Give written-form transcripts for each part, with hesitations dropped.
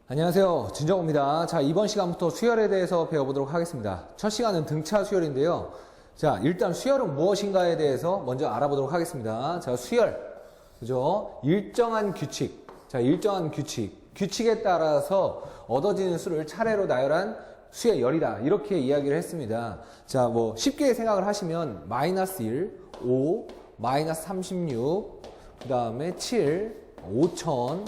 안녕하세요. 진정호입니다. 자, 이번 시간부터 수열에 대해서 배워보도록 하겠습니다. 첫 시간은 등차 수열인데요. 자, 일단 수열은 무엇인가에 대해서 먼저 알아보도록 하겠습니다. 자, 수열. 그죠? 일정한 규칙. 자, 일정한 규칙. 규칙에 따라서 얻어지는 수를 차례로 나열한 수의 열이다. 이렇게 이야기를 했습니다. 자, 뭐, 쉽게 생각을 하시면, 마이너스 1, 5, 마이너스 36, 그 다음에 7, 5000,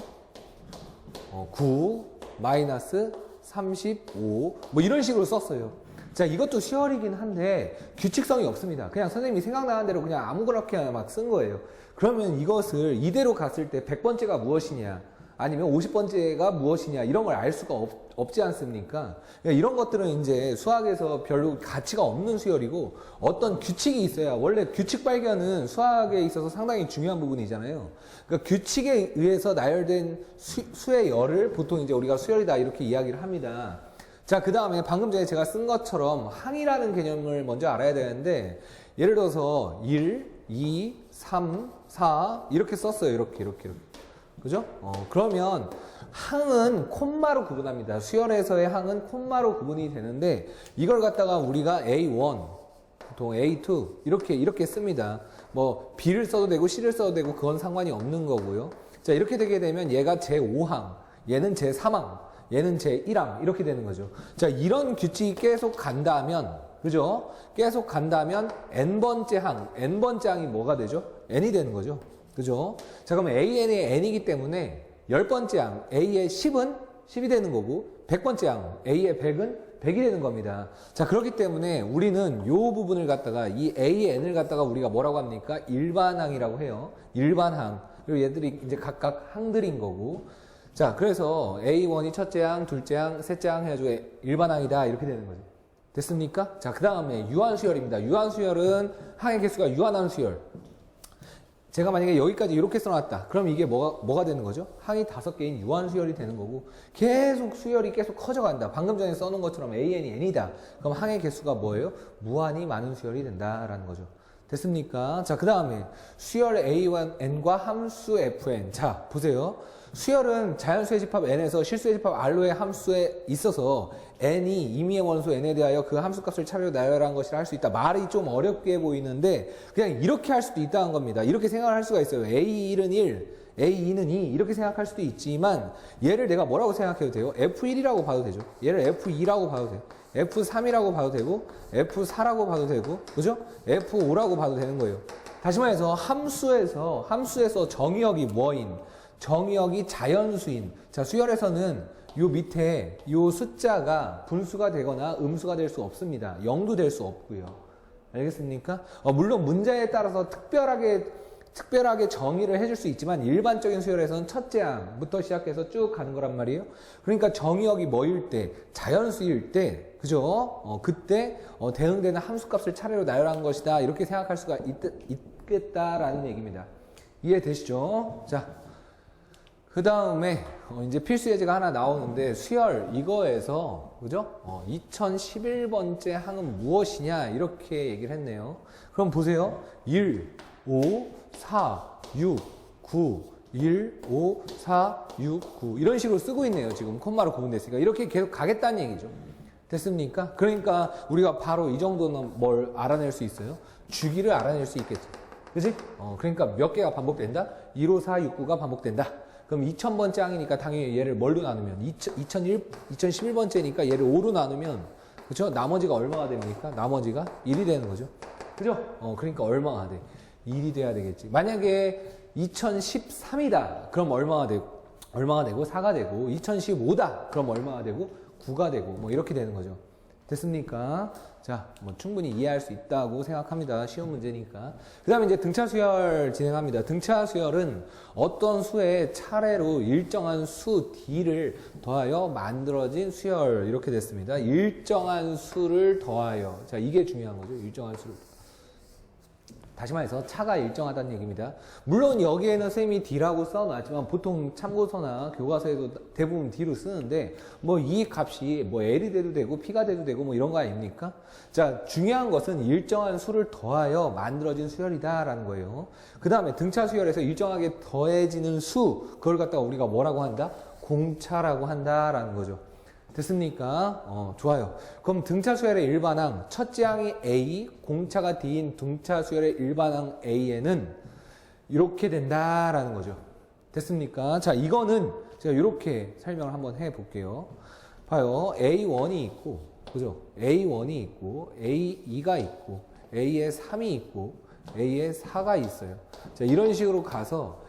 9, 마이너스 35, 뭐 이런 식으로 썼어요. 자, 이것도 수열이긴 한데 규칙성이 없습니다. 그냥 선생님이 생각나는 대로 그냥 아무렇게나 막 쓴 거예요. 그러면 이것을 이대로 갔을 때 100번째가 무엇이냐, 아니면 50번째가 무엇이냐, 이런 걸 알 수가 없지 않습니까? 그러니까 이런 것들은 이제 수학에서 별로 가치가 없는 수열이고, 어떤 규칙이 있어야, 원래 규칙 발견은 수학에 있어서 상당히 중요한 부분이잖아요. 그러니까 규칙에 의해서 나열된 수의 열을 보통 이제 우리가 수열이다 이렇게 이야기를 합니다. 자, 그 다음에 방금 전에 제가 쓴 것처럼 항이라는 개념을 먼저 알아야 되는데, 예를 들어서 1, 2, 3, 4 이렇게 썼어요. 이렇게. 그죠? 그러면 항은 콤마로 구분합니다. 수열에서의 항은 콤마로 구분이 되는데, 이걸 갖다가 우리가 A1, 보통 A2 이렇게 씁니다. 뭐 B를 써도 되고 C를 써도 되고 그건 상관이 없는 거고요. 자, 이렇게 되게 되면 얘가 제5항, 얘는 제3항, 얘는 제1항 이렇게 되는 거죠. 자, 이런 규칙이 계속 간다면, 그죠? 계속 간다면 n번째 항, n번째 항이 뭐가 되죠? n이 되는 거죠. 그죠? 자, 그럼 AN이 n이기 때문에 10번째 항, A의 10은 10이 되는 거고, 100번째 항, A의 100은 100이 되는 겁니다. 자, 그렇기 때문에 우리는 요 부분을 갖다가, 이 AN을 갖다가 우리가 뭐라고 합니까? 일반항이라고 해요. 일반항. 그리고 얘들이 이제 각각 항들인 거고. 자, 그래서 A1이 첫째 항, 둘째 항, 셋째 항 해가지고 일반항이다. 이렇게 되는 거죠. 됐습니까? 자, 그 다음에 유한수열입니다. 유한수열은 항의 개수가 유한한 수열. 제가 만약에 여기까지 이렇게 써놨다. 그럼 이게 뭐가 되는 거죠? 항이 5개인 유한수열이 되는 거고, 계속 수열이 계속 커져간다. 방금 전에 써놓은 것처럼 AN이 n이다. 그럼 항의 개수가 뭐예요? 무한히 많은 수열이 된다라는 거죠. 됐습니까? 자, 그 다음에 수열 A1N과 함수 FN. 자, 보세요. 수열은 자연수의 집합 N에서 실수의 집합 R로의 함수에 있어서 N이 임의의 원소 N에 대하여 그 함수값을 차례로 나열한 것이라 할 수 있다. 말이 좀 어렵게 보이는데 그냥 이렇게 할 수도 있다는 겁니다. 이렇게 생각을 할 수가 있어요. A1은 1, A2는 2 이렇게 생각할 수도 있지만, 얘를 내가 뭐라고 생각해도 돼요? F1이라고 봐도 되죠. 얘를 F2라고 봐도 돼요. F3이라고 봐도 되고, F4라고 봐도 되고, 그죠? F5라고 봐도 되는 거예요. 다시 말해서 함수에서 정의역이 뭐인? 정의역이 자연수인. 자, 수열에서는 요 밑에 요 숫자가 분수가 되거나 음수가 될 수 없습니다. 0도 될 수 없고요. 알겠습니까? 물론 문제에 따라서 특별하게 정의를 해줄 수 있지만, 일반적인 수열에서는 첫째 항부터 시작해서 쭉 가는 거란 말이에요. 그러니까 정의역이 뭐일 때? 자연수일 때, 그죠? 그때 대응되는 함수값을 차례로 나열한 것이다. 이렇게 생각할 수가 있겠다라는 얘기입니다. 이해되시죠? 자, 그 다음에 이제 필수 예제가 하나 나오는데, 수열 이거에서, 그죠? 2011번째 항은 무엇이냐 이렇게 얘기를 했네요. 그럼 보세요. 1, 5, 4, 6, 9, 1, 5, 4, 6, 9 이런 식으로 쓰고 있네요. 지금 콤마로 구분됐으니까 이렇게 계속 가겠다는 얘기죠. 됐습니까? 그러니까 우리가 바로 이 정도는 뭘 알아낼 수 있어요? 주기를 알아낼 수 있겠죠. 그치? 그러니까 몇 개가 반복된다? 1, 5, 4, 6, 9가 반복된다. 그럼 2000번째 항이니까 당연히 얘를 뭘로 나누면 2011번째니까 얘를 5로 나누면, 그쵸? 나머지가 얼마가 됩니까? 나머지가 1이 되는 거죠. 그죠? 그러니까 얼마가 돼? 1이 돼야 되겠지. 만약에 2013이다. 그럼 얼마가 되고 4가 되고, 2015다. 그럼 얼마가 되고 9가 되고, 뭐 이렇게 되는 거죠. 됐습니까? 자, 뭐 충분히 이해할 수 있다고 생각합니다. 쉬운 문제니까. 그 다음에 이제 등차 수열 진행합니다. 등차 수열은 어떤 수에 차례로 일정한 수 D를 더하여 만들어진 수열, 이렇게 됐습니다. 일정한 수를 더하여. 자, 이게 중요한 거죠. 일정한 수를. 다시 말해서 차가 일정하다는 얘기입니다. 물론 여기에는 쌤이 D라고 써놨지만 보통 참고서나 교과서에도 대부분 D로 쓰는데, 뭐 이 값이 뭐 L이 돼도 되고 P가 돼도 되고 뭐 이런 거 아닙니까? 자, 중요한 것은 일정한 수를 더하여 만들어진 수열이다라는 거예요. 그 다음에 등차 수열에서 일정하게 더해지는 수, 그걸 갖다가 우리가 뭐라고 한다? 공차라고 한다라는 거죠. 됐습니까? 좋아요. 그럼 등차 수열의 일반항, 첫째 항이 A, 공차가 D인 등차 수열의 일반항 A에는 이렇게 된다라는 거죠. 됐습니까? 자, 이거는 제가 이렇게 설명을 한번 해 볼게요. 봐요. A1이 있고, 그죠? A1이 있고, A2가 있고, A에 3이 있고, A에 4가 있어요. 자, 이런 식으로 가서,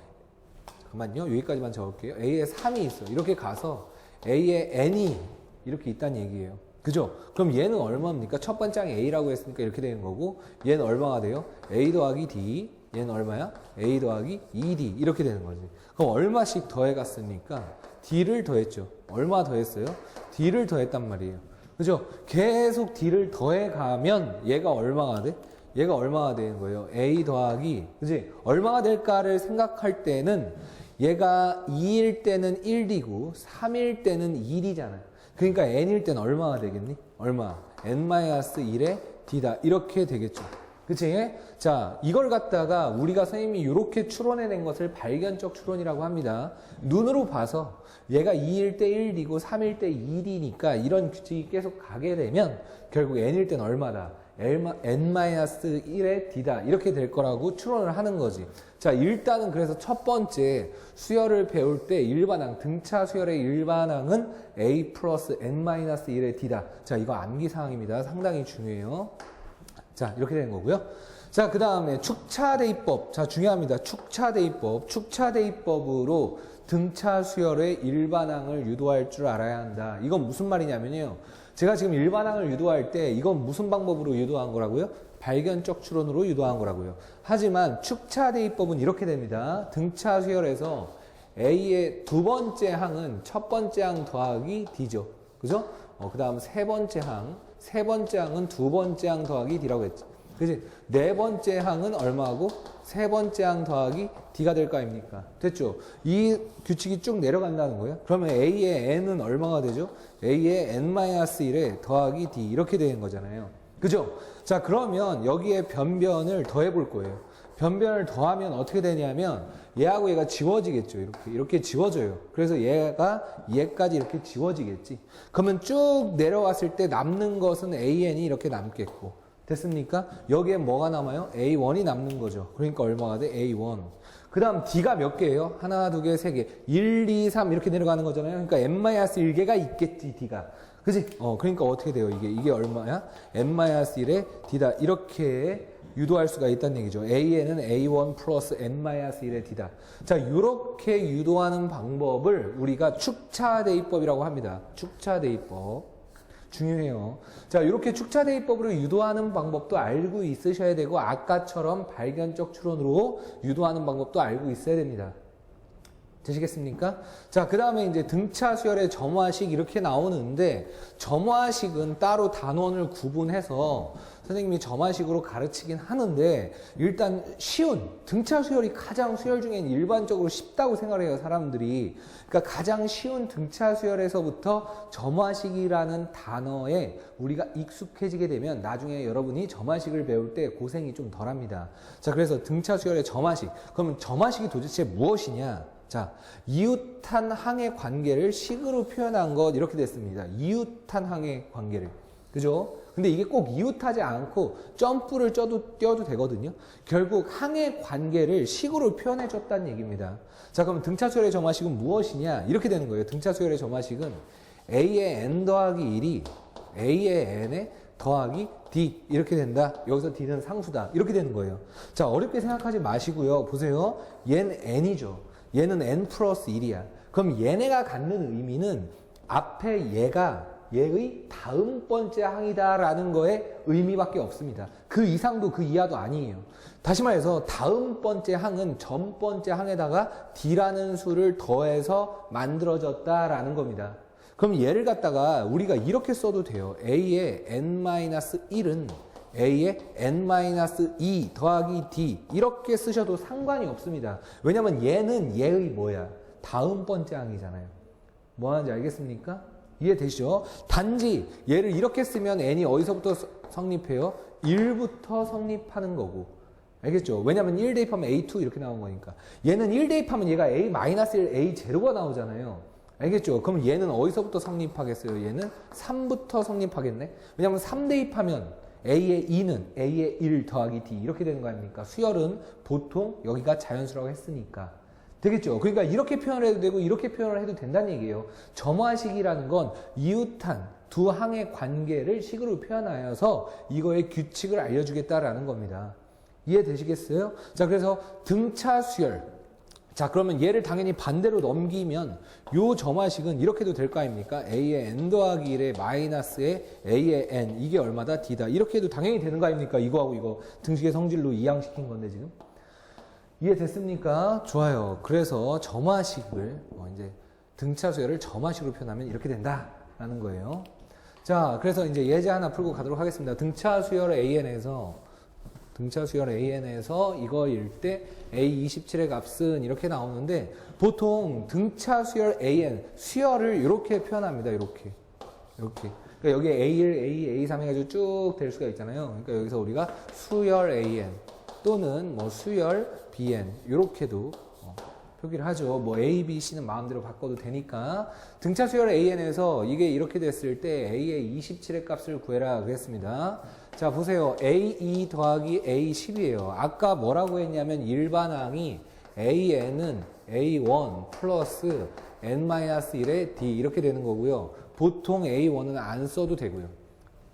잠깐만요. 여기까지만 적을게요. A에 3이 있어요. 이렇게 가서 A에 N이 이렇게 있다는 얘기예요. 그죠? 그럼 얘는 얼마입니까? 첫 번째 항이 A라고 했으니까 이렇게 되는 거고, 얘는 얼마가 돼요? A 더하기 D. 얘는 얼마야? A 더하기 2D. 이렇게 되는 거지. 그럼 얼마씩 더해갔습니까? D를 더했죠. 얼마 더했어요? D를 더했단 말이에요. 그죠? 계속 D를 더해가면 얘가 얼마가 돼? 얘가 얼마가 되는 거예요? A 더하기, 그지? 얼마가 될까를 생각할 때는 얘가 2일 때는 1D고 3일 때는 2D잖아요. 그러니까 N일 때는 얼마가 되겠니? 얼마? N-1의 D다. 이렇게 되겠죠. 그치? 자, 이걸 갖다가 우리가 선생님이 이렇게 추론해낸 것을 발견적 추론이라고 합니다. 눈으로 봐서 얘가 2일 때 1D고 3일 때 2D니까 이런 규칙이 계속 가게 되면 결국 N일 때는 얼마다? N-1의 D다. 이렇게 될 거라고 추론을 하는 거지. 자, 일단은 그래서 첫 번째 수열을 배울 때 일반항, 등차 수열의 일반항은 A 플러스 N-1의 D다. 자, 이거 암기사항입니다. 상당히 중요해요. 자, 이렇게 되는 거고요. 자, 그 다음에 축차대입법. 자, 중요합니다. 축차대입법. 축차대입법으로 등차 수열의 일반항을 유도할 줄 알아야 한다. 이건 무슨 말이냐면요. 제가 지금 일반항을 유도할 때 이건 무슨 방법으로 유도한 거라고요? 발견적 추론으로 유도한 거라고요. 하지만 축차대입법은 이렇게 됩니다. 등차 수열에서 A의 두 번째 항은 첫 번째 항 더하기 D죠. 그죠? 그 다음 세 번째 항은 두 번째 항 더하기 D라고 했지. 그지? 네 번째 항은 얼마고? 세 번째 항 더하기 D가 될 거 아닙니까? 됐죠? 이 규칙이 쭉 내려간다는 거예요. 그러면 A의 N은 얼마가 되죠? A의 N-1에 더하기 D. 이렇게 되는 거잖아요. 그죠? 자, 그러면 여기에 변변을 더해 볼 거예요. 변변을 더하면 어떻게 되냐면 얘하고 얘가 지워지겠죠. 이렇게 지워져요. 그래서 얘까지 이렇게 지워지겠지. 그러면 쭉 내려왔을 때 남는 것은 AN이 이렇게 남겠고. 됐습니까? 여기에 뭐가 남아요? A1이 남는 거죠. 그러니까 얼마가 돼? A1. 그 다음 D가 몇 개예요? 하나, 두 개, 세 개. 1, 2, 3 이렇게 내려가는 거잖아요. 그러니까 N-1개가 있겠지, D가. 그지? 그러니까 어떻게 돼요? 이게 얼마야? N-1의 D다. 이렇게 유도할 수가 있다는 얘기죠. A에는 A1 플러스 N-1의 D다. 자, 이렇게 유도하는 방법을 우리가 축차대입법이라고 합니다. 축차대입법. 중요해요. 자, 이렇게 축차대입법으로 유도하는 방법도 알고 있으셔야 되고 아까처럼 발견적 추론으로 유도하는 방법도 알고 있어야 됩니다. 되시겠습니까? 자, 그 다음에 이제 등차 수열의 점화식 이렇게 나오는데 점화식은 따로 단원을 구분해서 선생님이 점화식으로 가르치긴 하는데 일단 쉬운 등차 수열이 가장 수열 중엔 일반적으로 쉽다고 생각해요, 사람들이. 그러니까 가장 쉬운 등차 수열에서부터 점화식이라는 단어에 우리가 익숙해지게 되면 나중에 여러분이 점화식을 배울 때 고생이 좀 덜합니다. 자, 그래서 등차 수열의 점화식. 그러면 점화식이 도대체 무엇이냐? 자, 이웃한 항의 관계를 식으로 표현한 것 이렇게 됐습니다. 이웃한 항의 관계를. 그죠? 근데 이게 꼭 이웃하지 않고 점프를 띄워도 되거든요. 결국 항의 관계를 식으로 표현해 줬다는 얘기입니다. 자, 그럼 등차 수열의 점화식은 무엇이냐? 이렇게 되는 거예요. 등차 수열의 점화식은 A의 N 더하기 1이 A의 N에 더하기 D 이렇게 된다. 여기서 D는 상수다. 이렇게 되는 거예요. 자, 어렵게 생각하지 마시고요. 보세요. 얘는 N이죠. 얘는 N 플러스 1이야. 그럼 얘네가 갖는 의미는 앞에 얘의 다음 번째 항이다라는 거에 의미밖에 없습니다. 그 이상도 그 이하도 아니에요. 다시 말해서 다음 번째 항은 전 번째 항에다가 D라는 수를 더해서 만들어졌다라는 겁니다. 그럼 얘를 갖다가 우리가 이렇게 써도 돼요. A의 N-1은 A의 N-2 더하기 D 이렇게 쓰셔도 상관이 없습니다. 왜냐면 얘는 얘의 뭐야? 다음 번째 항이잖아요. 뭐 하는지 알겠습니까? 이해되시죠? 단지 얘를 이렇게 쓰면 N이 어디서부터 성립해요? 1부터 성립하는 거고. 알겠죠? 왜냐면 1 대입하면 A2 이렇게 나온 거니까. 얘는 1 대입하면 얘가 A-1, A0가 나오잖아요. 알겠죠? 그럼 얘는 어디서부터 성립하겠어요? 얘는 3부터 성립하겠네? 왜냐면 3 대입하면 A의 2는 A의 1 더하기 D 이렇게 되는 거 아닙니까? 수열은 보통 여기가 자연수라고 했으니까. 되겠죠? 그러니까 이렇게 표현을 해도 되고 이렇게 표현을 해도 된다는 얘기예요. 점화식이라는 건 이웃한 두 항의 관계를 식으로 표현하여서 이거의 규칙을 알려주겠다라는 겁니다. 이해되시겠어요? 자, 그래서 등차 수열. 자, 그러면 얘를 당연히 반대로 넘기면 요 점화식은 이렇게도 될 거 아닙니까? A의 n 더하기 1의 마이너스의 A의 n 이게 얼마다? D다. 이렇게 해도 당연히 되는 거 아닙니까? 이거하고 이거 등식의 성질로 이항시킨 건데 지금. 이해됐습니까? 좋아요. 그래서 점화식을 이제 등차 수열을 점화식으로 표현하면 이렇게 된다라는 거예요. 자, 그래서 이제 예제 하나 풀고 가도록 하겠습니다. 등차 수열 AN에서 이거일 때 A27의 값은 이렇게 나오는데 보통 등차 수열 AN 수열을 이렇게 표현합니다. 이렇게. 그러니까 여기 A1, A3 해가지고 쭉 될 수가 있잖아요. 그러니까 여기서 우리가 수열 AN 또는 뭐 수열 BN 이렇게도 표기를 하죠. 뭐 A, B, C는 마음대로 바꿔도 되니까. 등차 수열 AN에서 이게 이렇게 됐을 때 A의 27의 값을 구해라 그랬습니다. 자, 보세요. A2 더하기 A10이에요. 아까 뭐라고 했냐면 일반항이 AN은 A1 플러스 N-1의 D 이렇게 되는 거고요. 보통 A1은 안 써도 되고요.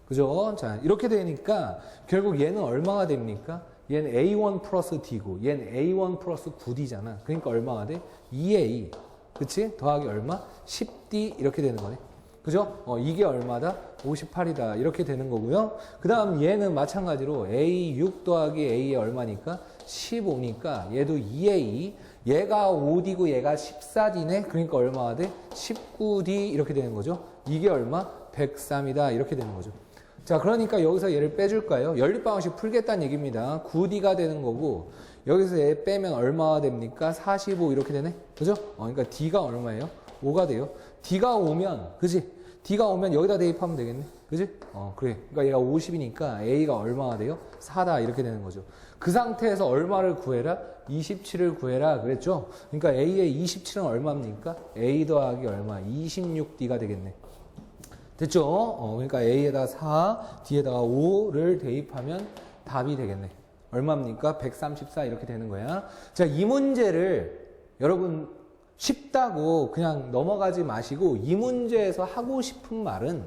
그죠? 자, 이렇게 되니까 결국 얘는 얼마가 됩니까? 얘는 A1 플러스 D고 얘는 A1 플러스 9D잖아. 그러니까 얼마가 돼? 2A. 그치? 더하기 얼마? 10D 이렇게 되는 거네. 그죠? 이게 얼마다? 58이다. 이렇게 되는 거고요. 그 다음 얘는 마찬가지로 A6 더하기 A의 얼마니까? 15니까 얘도 2A. 얘가 5D고 얘가 14D네. 그러니까 얼마가 돼? 19D 이렇게 되는 거죠. 이게 얼마? 103이다. 이렇게 되는 거죠. 자, 그러니까 여기서 얘를 빼줄까요? 연립방정식 풀겠다는 얘기입니다. 9D가 되는 거고 여기서 얘 빼면 얼마가 됩니까? 45 이렇게 되네? 그죠? 그러니까 D가 얼마예요? 5가 돼요. D가 오면, 그지? D가 오면 여기다 대입하면 되겠네? 그지? 그래. 그러니까 얘가 50이니까 A가 얼마가 돼요? 4다 이렇게 되는 거죠. 그 상태에서 얼마를 구해라? 27을 구해라 그랬죠? 그러니까 A의 27은 얼마입니까? A 더하기 얼마? 26D가 되겠네. 됐죠? 그러니까 A에다가 4, D에다가 5를 대입하면 답이 되겠네. 얼마입니까? 134 이렇게 되는 거야. 자, 이 문제를 여러분 쉽다고 그냥 넘어가지 마시고 이 문제에서 하고 싶은 말은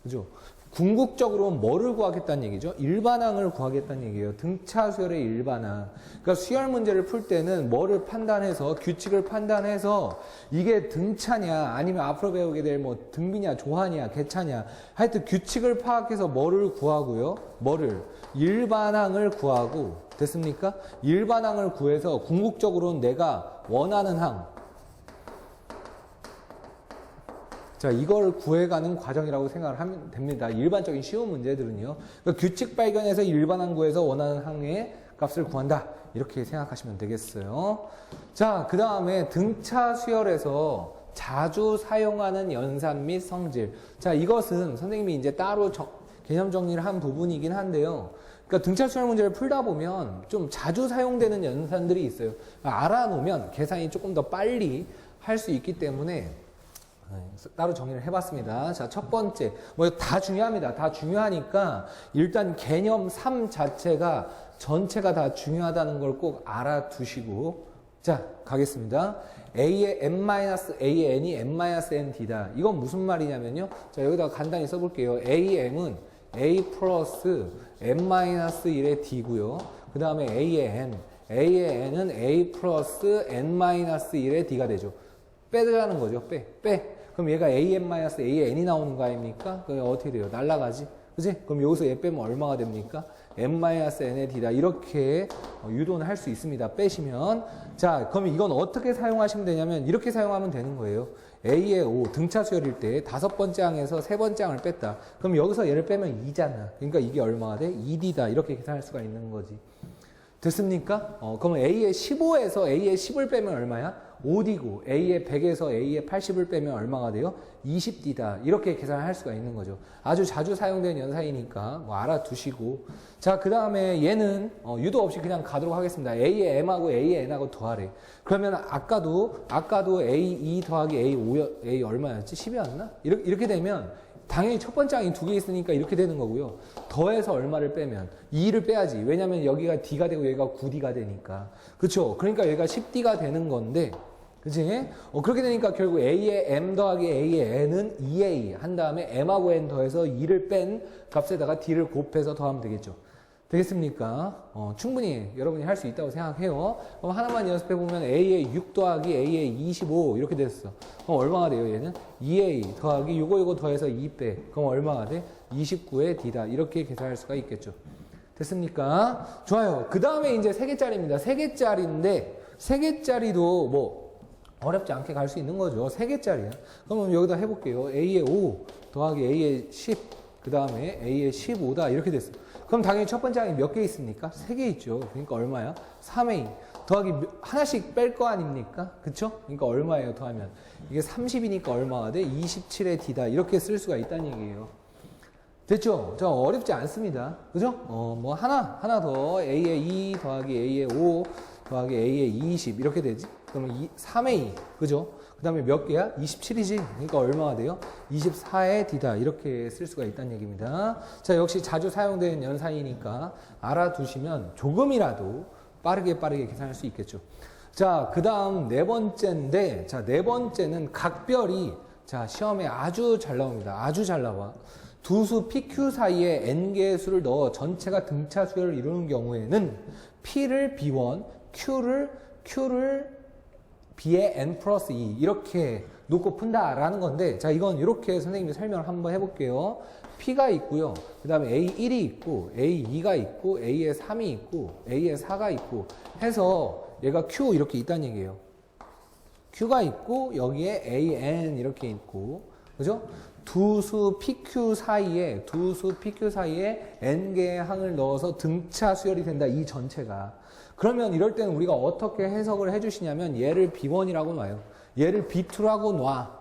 그죠? 궁극적으로 뭐를 구하겠다는 얘기죠? 일반항을 구하겠다는 얘기예요. 등차 수열의 일반항. 그러니까 수열 문제를 풀 때는 뭐를 판단해서 규칙을 판단해서 이게 등차냐 아니면 앞으로 배우게 될 뭐 등비냐 조하냐 개차냐 하여튼 규칙을 파악해서 뭐를 구하고요. 뭐를? 일반항을 구하고 됐습니까? 일반항을 구해서 궁극적으로는 내가 원하는 항 자, 이걸 구해가는 과정이라고 생각을 하면 됩니다. 일반적인 쉬운 문제들은요. 그러니까 규칙 발견해서 일반항 구해서 원하는 항의 값을 구한다. 이렇게 생각하시면 되겠어요. 자, 그 다음에 등차 수열에서 자주 사용하는 연산 및 성질. 자, 이것은 선생님이 이제 따로 개념 정리를 한 부분이긴 한데요. 그러니까 등차 수열 문제를 풀다 보면 좀 자주 사용되는 연산들이 있어요. 알아놓으면 계산이 조금 더 빨리 할 수 있기 때문에 따로 정리를 해봤습니다. 자, 첫 번째, 뭐 다 중요합니다. 다 중요하니까 일단 개념 3 자체가 전체가 다 중요하다는 걸 꼭 알아두시고 자, 가겠습니다. A의 A의 n이 n-nd다. 이건 무슨 말이냐면요. 자, 여기다가 간단히 써볼게요. AM은 A 플러스 n-1의 d고요. 그 다음에 A의 n은 A 플러스 n-1의 d가 되죠. 빼자는 거죠. 빼. 그럼 얘가 A의 n이 나오는 거 아닙니까? 그럼 어떻게 돼요? 날라가지? 그지? 그럼 여기서 얘 빼면 얼마가 됩니까? n-n의 d다. 이렇게 유도는 할 수 있습니다. 빼시면. 자, 그럼 이건 어떻게 사용하시면 되냐면 이렇게 사용하면 되는 거예요. A의 5, 등차 수열일 때 5번째 항에서 3번째 항을 뺐다. 그럼 여기서 얘를 빼면 2잖아. 그러니까 이게 얼마가 돼? 2D다. 이렇게 계산할 수가 있는 거지. 됐습니까? 그러면 A의 15에서 A의 10을 빼면 얼마야? 5D고 A의 100에서 A의 80을 빼면 얼마가 돼요? 20D다. 이렇게 계산할 수가 있는 거죠. 아주 자주 사용되는 연산이니까 뭐 알아두시고. 자, 그 다음에 얘는 유도 없이 그냥 가도록 하겠습니다. A의 M하고 A의 N하고 더하래. 그러면 아까도 A2 더하기 A5, A 얼마였지? 10이었나? 이렇게 되면 당연히 첫 번째 항이 두 개 있으니까 이렇게 되는 거고요. 더해서 얼마를 빼면 2를 빼야지. 왜냐면 여기가 D가 되고 여기가 9D가 되니까. 그렇죠? 그러니까 여기가 10D가 되는 건데, 그치? 그렇게 되니까 결국 A의 M 더하기 A의 N은 2A 한 다음에 M하고 N 더해서 2를 뺀 값에다가 D를 곱해서 더하면 되겠죠. 되겠습니까? 충분히 여러분이 할 수 있다고 생각해요. 그럼 하나만 연습해보면 A의 6 더하기 A의 25 이렇게 됐어. 그럼 얼마가 돼요, 얘는? 2A 더하기 요거 더해서 2빼. 그럼 얼마가 돼? 29의 D다. 이렇게 계산할 수가 있겠죠. 됐습니까? 좋아요. 그 다음에 이제 3개짜리입니다. 3개짜리인데, 3개짜리도 뭐, 어렵지 않게 갈 수 있는 거죠. 3개짜리야. 그럼 여기다 해볼게요. A의 5 더하기 A의 10, 그 다음에 A의 15다. 이렇게 됐어. 그럼 당연히 첫 번째 항이 몇 개 있습니까? 3개 있죠. 그러니까 얼마야? 3A 더하기 하나씩 뺄 거 아닙니까? 그쵸? 그러니까 얼마예요? 더하면. 이게 30이니까 얼마가 돼? 27의 D다. 이렇게 쓸 수가 있다는 얘기예요. 됐죠? 저 어렵지 않습니다. 그죠? 뭐 하나 더 A의 2 더하기 A의 5 더하기 A의 20 이렇게 되지? 그러면 3A. 그죠? 그 다음에 몇 개야? 27이지. 그러니까 얼마가 돼요? 24의 D다. 이렇게 쓸 수가 있다는 얘기입니다. 자, 역시 자주 사용되는 연산이니까 알아두시면 조금이라도 빠르게 계산할 수 있겠죠. 자, 그 다음 네 번째인데, 자, 네 번째는 각별이, 자, 시험에 아주 잘 나옵니다. 아주 잘 나와. 두 수 PQ 사이에 N개의 수를 넣어 전체가 등차 수열을 이루는 경우에는 P를 B1, Q를 B의 N 플러스 2 이렇게 놓고 푼다라는 건데, 자, 이건 이렇게 선생님이 설명을 한번 해볼게요. P가 있고요. 그 다음에 A1이 있고 A2가 있고 A의 3이 있고 A의 4가 있고 해서 얘가 Q 이렇게 있다는 얘기예요. Q가 있고 여기에 AN 이렇게 있고, 그죠? 두 수 PQ 사이에 N개의 항을 넣어서 등차 수열이 된다. 이 전체가. 그러면 이럴 때는 우리가 어떻게 해석을 해주시냐면 얘를 B1이라고 놔요. 얘를 B2라고 놔.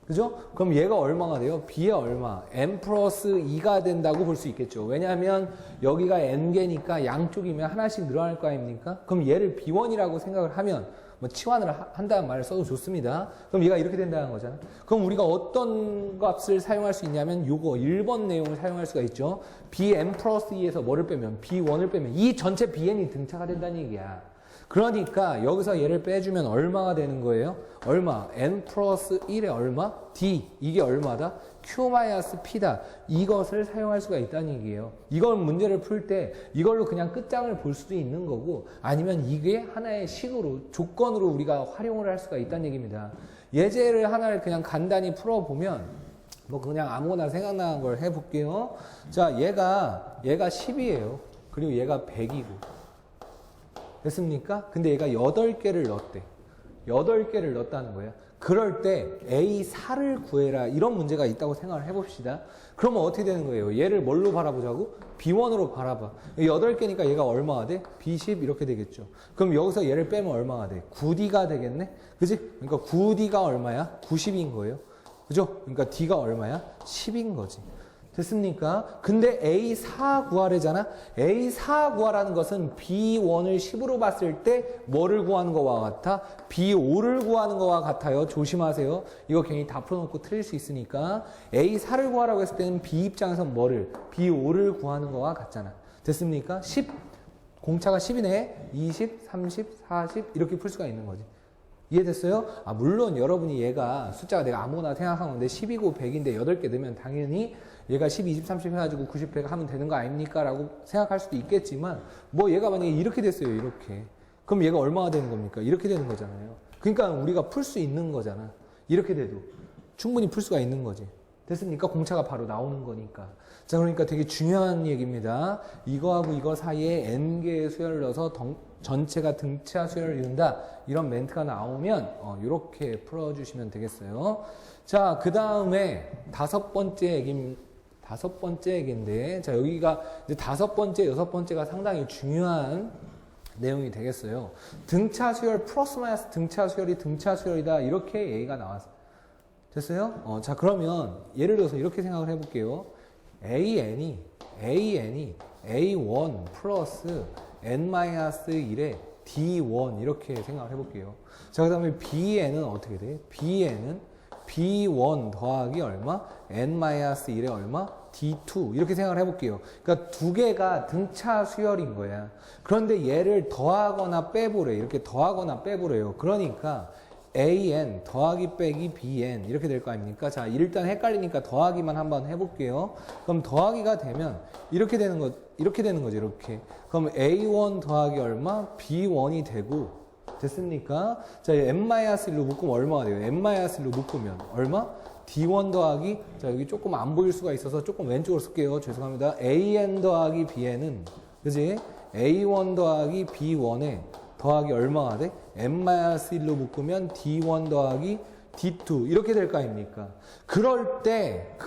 그죠? 그럼 얘가 얼마가 돼요? B의 얼마? N 플러스 2가 된다고 볼 수 있겠죠. 왜냐하면 여기가 N개니까 양쪽이면 하나씩 늘어날 거 아닙니까? 그럼 얘를 B1이라고 생각을 하면 뭐 치환을 한다는 말을 써도 좋습니다. 그럼 얘가 이렇게 된다는 거잖아. 그럼 우리가 어떤 값을 사용할 수 있냐면 요거 1번 내용을 사용할 수가 있죠. Bn 플러스 2에서 뭐를 빼면 B1을 빼면 이 전체 Bn이 등차가 된다는 얘기야. 그러니까 여기서 얘를 빼주면 얼마가 되는 거예요? 얼마? N 플러스 1에 얼마? D. 이게 얼마다? Q 마이너스 P다. 이것을 사용할 수가 있다는 얘기예요. 이걸 문제를 풀 때 이걸로 그냥 끝장을 볼 수도 있는 거고, 아니면 이게 하나의 식으로, 조건으로 우리가 활용을 할 수가 있다는 얘기입니다. 예제를 하나를 그냥 간단히 풀어보면, 뭐 그냥 아무거나 생각나는 걸 해볼게요. 자, 얘가 10이에요. 그리고 얘가 100이고. 됐습니까? 근데 얘가 8개를 넣었대. 8개를 넣었다는 거예요. 그럴 때 A4를 구해라. 이런 문제가 있다고 생각을 해봅시다. 그러면 어떻게 되는 거예요? 얘를 뭘로 바라보자고? B1으로 바라봐. 8개니까 얘가 얼마가 돼? B10 이렇게 되겠죠. 그럼 여기서 얘를 빼면 얼마가 돼? 9D가 되겠네? 그지? 그러니까 9D가 얼마야? 90인 거예요. 그죠? 그러니까 D가 얼마야? 10인 거지. 됐습니까? 근데 A4 구하래잖아? A4 구하라는 것은 B1을 10으로 봤을 때 뭐를 구하는 거와 같아? B5를 구하는 거와 같아요. 조심하세요. 이거 괜히 다 풀어놓고 틀릴 수 있으니까. A4를 구하라고 했을 때는 B 입장에서 뭐를? B5를 구하는 거와 같잖아. 됐습니까? 10. 공차가 10이네. 20, 30, 40 이렇게 풀 수가 있는 거지. 이해됐어요? 물론 여러분이 얘가 숫자가 내가 아무거나 생각한 건데 10이고 100인데 8개 넣으면 당연히 얘가 10, 20, 30 해가지고 90, 100 하면 되는 거 아닙니까? 라고 생각할 수도 있겠지만, 뭐 얘가 만약에 이렇게 됐어요. 이렇게. 그럼 얘가 얼마가 되는 겁니까? 이렇게 되는 거잖아요. 그러니까 우리가 풀 수 있는 거잖아. 이렇게 돼도. 충분히 풀 수가 있는 거지. 됐습니까? 공차가 바로 나오는 거니까. 자, 그러니까 되게 중요한 얘기입니다. 이거하고 이거 사이에 N개의 수열을 넣어서 전체가 등차 수열을 이룬다. 이런 멘트가 나오면 이렇게 풀어주시면 되겠어요. 자, 그 다음에 다섯 번째 얘기인데, 자, 여기가 이제 5번째, 6번째가 상당히 중요한 내용이 되겠어요. 등차 수열 플러스 마이너스 등차 수열이 등차 수열이다. 이렇게 얘기가 나왔어요. 됐어요? 자, 그러면 예를 들어서 이렇게 생각을 해볼게요. AN이 A1 플러스 N-1의 D1 이렇게 생각을 해볼게요. 자, 그 다음에 BN은 어떻게 돼? BN은 B1 더하기 얼마? N-1의 얼마? D2 이렇게 생각을 해볼게요. 그러니까 두 개가 등차 수열인 거야. 그런데 얘를 더하거나 빼보래. 이렇게 더하거나 빼보래요. 그러니까 AN 더하기 빼기 BN 이렇게 될 거 아닙니까? 자, 일단 헷갈리니까 더하기만 한번 해볼게요. 그럼 더하기가 되면 이렇게 되는 거죠. 이렇게. 그럼 A1 더하기 얼마? B1이 되고 됐습니까? 자, n-1로 묶으면 얼마가 돼요? n-1로 묶으면 얼마? D1 더하기, 자, 여기 조금 안 보일 수가 있어서 조금 왼쪽으로 쓸게요. 죄송합니다. AN 더하기 BN은, 그지? A1 더하기 B1에 더하기 얼마가 돼? n-1로 묶으면 D1 더하기 D2 이렇게 될 거 아닙니까? 그럴 때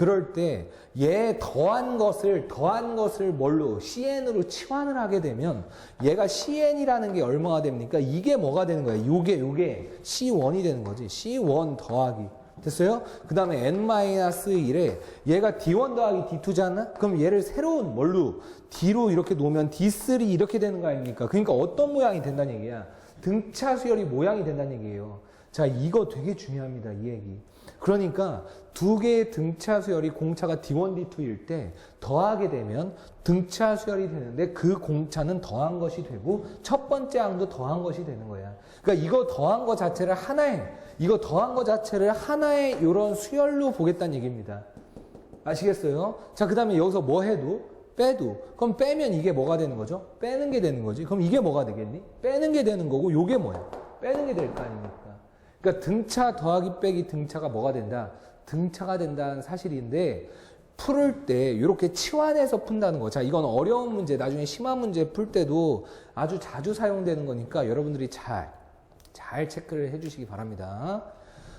얘 더한 것을 뭘로? CN으로 치환을 하게 되면 얘가 CN이라는 게 얼마가 됩니까? 이게 뭐가 되는 거야? 요게 C1이 되는 거지. C1 더하기. 됐어요? 그 다음에 n-1에 얘가 D1 더하기 D2잖아? 그럼 얘를 새로운 뭘로? D로 이렇게 놓으면 D3 이렇게 되는 거 아닙니까? 그러니까 어떤 모양이 된다는 얘기야? 등차 수열이 모양이 된다는 얘기예요. 자, 이거 되게 중요합니다. 이 얘기. 그러니까 두 개의 등차 수열이 공차가 D1, D2일 때 더하게 되면 등차 수열이 되는데 그 공차는 더한 것이 되고 첫 번째 항도 더한 것이 되는 거야. 그러니까 이거 더한 거 자체를 하나의 이런 수열로 보겠다는 얘기입니다. 아시겠어요? 자, 그 다음에 여기서 뭐 해도 빼도 그럼 빼면 이게 뭐가 되는 거죠? 빼는 게 되는 거지. 그럼 이게 뭐가 되겠니? 빼는 게 되는 거고 요게 뭐야? 빼는 게 될 거 아닙니까? 그러니까 등차 더하기 빼기 등차가 뭐가 된다? 등차가 된다는 사실인데 풀을 때 이렇게 치환해서 푼다는 거. 자, 이건 어려운 문제, 나중에 심한 문제 풀 때도 아주 자주 사용되는 거니까 여러분들이 잘 체크를 해주시기 바랍니다.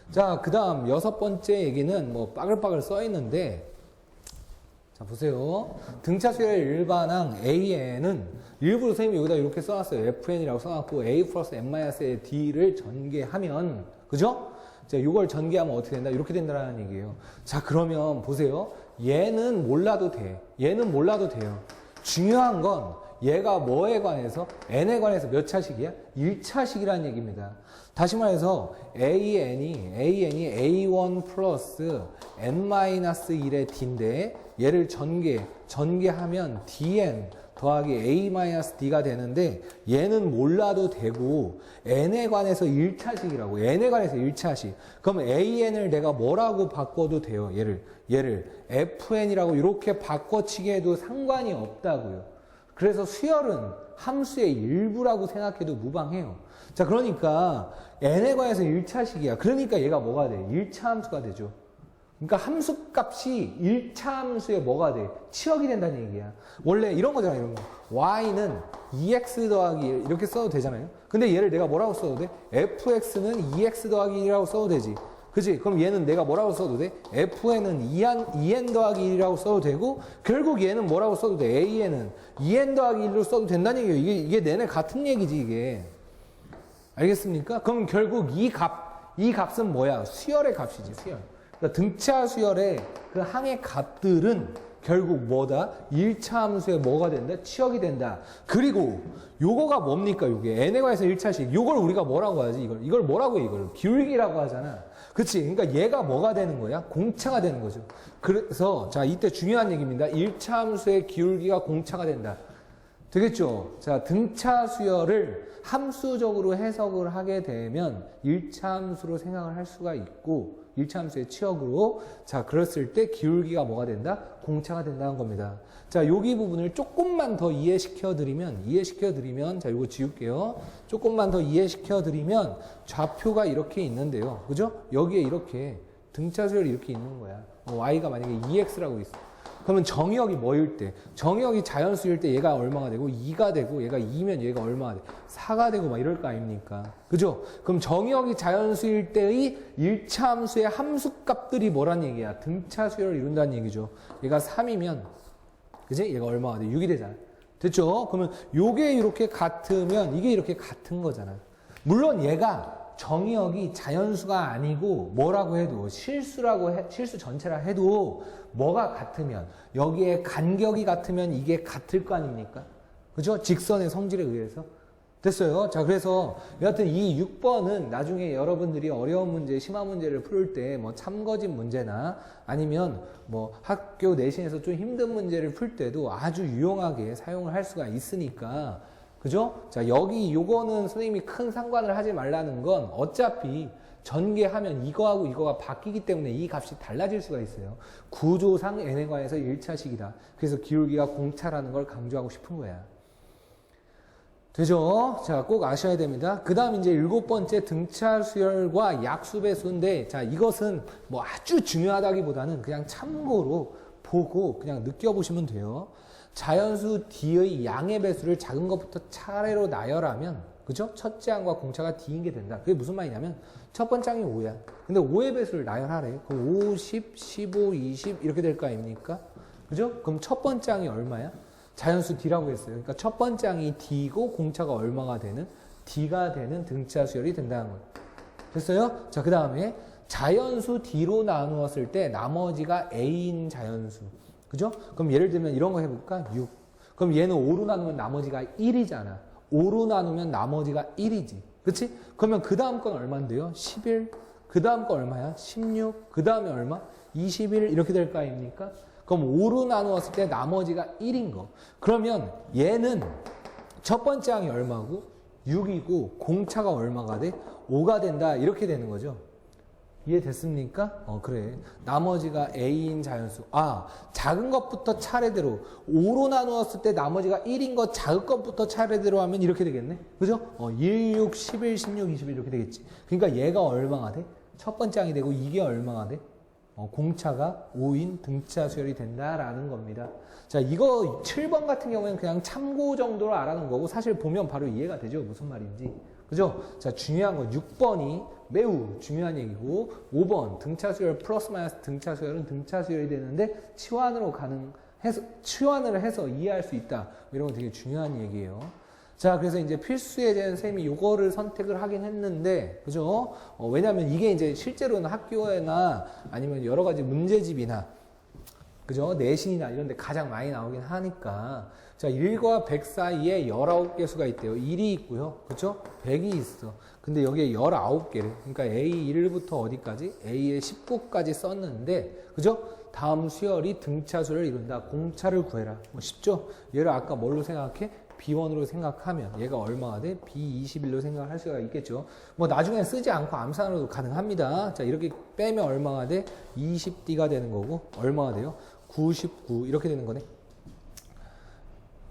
자, 그 다음 6번째 얘기는 뭐 빠글빠글 써 있는데 자, 보세요. 등차 수열의 일반항 AN은 일부러 선생님이 여기다 이렇게 써놨어요. FN이라고 써놨고 A 플러스 N-의 D를 전개하면 그죠? 자, 이걸 전개하면 어떻게 된다? 이렇게 된다는 얘기예요. 자, 그러면 보세요. 얘는 몰라도 돼요. 중요한 건 얘가 뭐에 관해서? N에 관해서 몇 차식이야? 1차식이라는 얘기입니다. 다시 말해서 AN이 A1 플러스 N-1의 D인데 얘를 전개하면 DN 더하기 A-D가 되는데 얘는 몰라도 되고 N에 관해서 1차식이라고. N에 관해서 1차식. 그럼 AN을 내가 뭐라고 바꿔도 돼요. 얘를 FN이라고 이렇게 바꿔치기 해도 상관이 없다고요. 그래서 수열은 함수의 일부라고 생각해도 무방해요. 자, 그러니까 n에 관해서 1차식이야. 그러니까 얘가 뭐가 돼? 1차 함수가 되죠. 그러니까 함수값이 1차 함수에 뭐가 돼? 치역이 된다는 얘기야. 원래 이런 거잖아, 이런 거. y는 2x 더하기 1 이렇게 써도 되잖아요. 근데 얘를 내가 뭐라고 써도 돼? fx는 2x 더하기 1이라고 써도 되지. 그치? 그럼 얘는 내가 뭐라고 써도 돼? fn은 2n 더하기 1이라고 써도 되고 결국 얘는 뭐라고 써도 돼? an은 2n 더하기 1로 써도 된다는 얘기예요. 이게 내내 같은 얘기지 이게. 알겠습니까? 그럼 결국 이 값은 뭐야? 수열의 값이지, 수열. 그러니까 등차 수열의 그 항의 값들은 결국 뭐다? 1차 함수에 뭐가 된다? 치역이 된다. 그리고 요거가 뭡니까? 요게 n에 관해서 1차식. 요걸 우리가 뭐라고 하지? 이걸 뭐라고 해? 이걸 기울기라고 하잖아. 그치? 그러니까 얘가 뭐가 되는 거야? 공차가 되는 거죠. 그래서 자, 이때 중요한 얘기입니다. 1차 함수의 기울기가 공차가 된다. 되겠죠? 자, 등차 수열을 함수적으로 해석을 하게 되면 1차 함수로 생각을 할 수가 있고 1차 함수의 치역으로 자, 그랬을 때 기울기가 뭐가 된다? 공차가 된다는 겁니다. 자, 여기 부분을 조금만 더 이해시켜 드리면 자, 이거 지울게요. 조금만 더 이해시켜 드리면 좌표가 이렇게 있는데요. 그죠? 여기에 이렇게 등차 수열이 이렇게 있는 거야. y가 만약에 2x라고 있어. 그러면 정의역이 뭐일 때? 정의역이 자연수일 때 얘가 얼마가 되고 2가 되고 얘가 2면 얘가 얼마가 돼? 4가 되고 막 이럴 거 아닙니까? 그죠? 그럼 정의역이 자연수일 때의 1차 함수의 함수값들이 뭐란 얘기야? 등차 수열을 이룬다는 얘기죠. 얘가 3이면 그지? 얘가 얼마가 돼? 6이 되잖아. 됐죠? 그러면 요게 이렇게 같으면 이게 이렇게 같은 거잖아. 물론 얘가 정의역이 자연수가 아니고 뭐라고 해도 실수 전체라 해도 뭐가 같으면 여기에 간격이 같으면 이게 같을 거 아닙니까? 그죠? 직선의 성질에 의해서. 됐어요. 자, 그래서 여하튼 이 6번은 나중에 여러분들이 어려운 문제, 심한 문제를 풀 때 뭐 참거짓 문제나 아니면 뭐 학교 내신에서 좀 힘든 문제를 풀 때도 아주 유용하게 사용을 할 수가 있으니까. 그죠? 자, 여기 요거는 선생님이 큰 상관을 하지 말라는 건 어차피 전개하면 이거하고 이거가 바뀌기 때문에 이 값이 달라질 수가 있어요. 구조상 n에 관해서 1차식이다. 그래서 기울기가 공차라는 걸 강조하고 싶은 거야. 되죠? 자, 꼭 아셔야 됩니다. 그 다음 이제 7번째 등차 수열과 약수배수인데, 자, 이것은 뭐 아주 중요하다기보다는 그냥 참고로 보고 그냥 느껴보시면 돼요. 자연수 D의 양의 배수를 작은 것부터 차례로 나열하면, 그죠? 첫째 항과 공차가 D인 게 된다. 그게 무슨 말이냐면, 첫 번째 항이 5야. 근데 5의 배수를 나열하래. 그럼 5, 10, 15, 20 이렇게 될 거 아닙니까? 그죠? 그럼 첫 번째 항이 얼마야? 자연수 D라고 했어요. 그러니까 첫 번째 항이 D고 공차가 얼마가 되는? D가 되는 등차 수열이 된다는 거예요. 됐어요? 자, 그 다음에 자연수 D로 나누었을 때 나머지가 A인 자연수. 그죠? 그럼 예를 들면 이런 거 해볼까? 6. 그럼 얘는 5로 나누면 나머지가 1이잖아. 5로 나누면 나머지가 1이지. 그치? 그러면 그 다음 건 얼마인데요? 11. 그 다음 건 얼마야? 16. 그 다음에 얼마? 21. 이렇게 될 거 아닙니까? 그럼 5로 나누었을 때 나머지가 1인 거. 그러면 얘는 첫 번째 항이 얼마고? 6이고 공차가 얼마가 돼? 5가 된다. 이렇게 되는 거죠. 이해됐습니까? 그래. 나머지가 A인 자연수. 아, 작은 것부터 차례대로 5로 나누었을 때 나머지가 1인 것 작은 것부터 차례대로 하면 이렇게 되겠네. 그죠? 1, 6, 11, 16, 21 이렇게 되겠지. 그러니까 얘가 얼마가 돼? 첫 번째 항이 되고 이게 얼마가 돼? 공차가 5인 등차 수열이 된다라는 겁니다. 자, 이거 7번 같은 경우에는 그냥 참고 정도로 알아놓은 거고 사실 보면 바로 이해가 되죠. 무슨 말인지. 그죠? 자, 중요한 건 6번이 매우 중요한 얘기고 5번 등차 수열 플러스 마이너스 등차 수열은 등차 수열이 되는데 치환을 해서 이해할 수 있다. 이런 건 되게 중요한 얘기예요. 자, 그래서 이제 필수에 대한 쌤이 요거를 선택을 하긴 했는데, 그죠? 왜냐면 이게 이제 실제로는 학교에나 아니면 여러 가지 문제집이나, 그죠? 내신이나 이런 데 가장 많이 나오긴 하니까. 자, 1과 100 사이에 19개 수가 있대요. 1이 있고요. 그죠? 100이 있어. 근데 여기에 19개를. 그러니까 A1부터 어디까지? A에 19까지 썼는데, 그죠? 다음 수열이 등차수를 이룬다. 공차를 구해라. 뭐 쉽죠? 얘를 아까 뭘로 생각해? B1으로 생각하면 얘가 얼마가 돼? B21로 생각할 수가 있겠죠. 뭐 나중에 쓰지 않고 암산으로도 가능합니다. 자, 이렇게 빼면 얼마가 돼? 20D가 되는 거고 얼마가 돼요? 99 이렇게 되는 거네.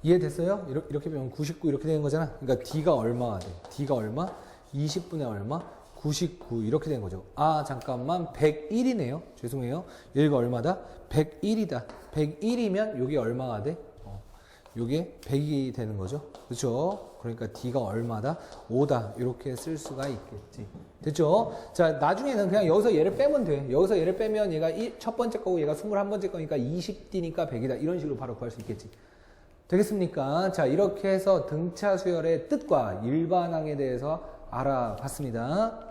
이해됐어요? 이렇게 빼면 99 이렇게 되는 거잖아. 그러니까 D가 얼마가 돼? D가 얼마? 20분의 얼마? 99 이렇게 되는 거죠. 아, 잠깐만 101이네요. 죄송해요. 여기가 얼마다? 101이다. 101이면 여기 얼마가 돼? 요게 100이 되는 거죠. 그렇죠? 그러니까 D가 얼마다? 5다. 이렇게 쓸 수가 있겠지. 됐죠? 자, 나중에는 그냥 여기서 얘를 빼면 돼. 여기서 얘를 빼면 얘가 첫 번째 거고 얘가 21번째 거니까 20D니까 100이다. 이런 식으로 바로 구할 수 있겠지. 되겠습니까? 자, 이렇게 해서 등차 수열의 뜻과 일반항에 대해서 알아봤습니다.